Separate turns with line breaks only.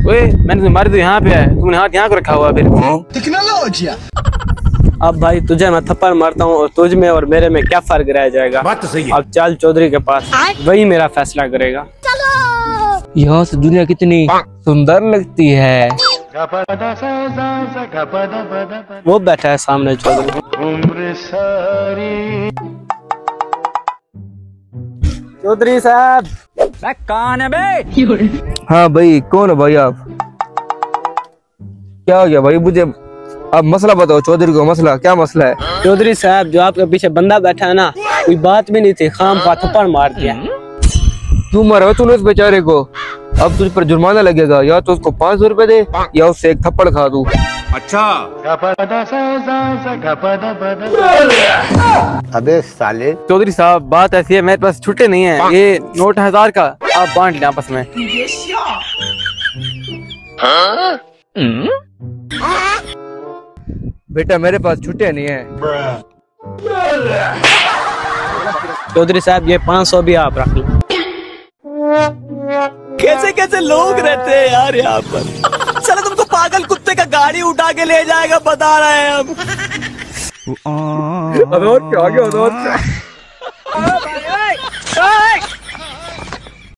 ओए मैंने तुम्हारी तो यहाँ पे है, तुमने हाथ यहाँ को रखा हुआ फिर।
टेक्नोलॉजी।
अब भाई तुझे मैं थप्पड़ मारता हूँ और तुझ में और मेरे में क्या फर्क रह जाएगा।
बात तो सही है।
अब चल चौधरी के पास, वही मेरा फैसला करेगा।
यहाँ से दुनिया कितनी सुंदर लगती है।
वो बैठा है सामने चौधरी। चौधरी साहब।
कौन है बे?
हाँ भाई, कौन है भाई आप? क्या हो गया भाई? मुझे अब मसला बताओ चौधरी को, मसला क्या मसला है?
चौधरी साहब जो आपके पीछे बंदा बैठा है ना, कोई बात भी नहीं थी, खाम खा थप्पड़ मार दिया।
तू मरा तूने उस बेचारे को, अब तुझ पर जुर्माना लगेगा। या तो उसको 500 रुपए दे या उससे एक थप्पड़ खा दूं।
अच्छा।
अबे साले।
चौधरी साहब बात ऐसी है, मेरे पास छुट्टे नहीं है, ये नोट 1000 का आप बांट लें आपस में।
बेटा मेरे पास छुट्टे नहीं है।
चौधरी साहब ये 500 भी आप रख लो। कैसे कैसे लोग रहते हैं यार यहाँ पर। चलो तुमको पागल कुत्ते का गाड़ी उठा के ले जाएगा, बता रहे हैं हम।
और क्या आ गया?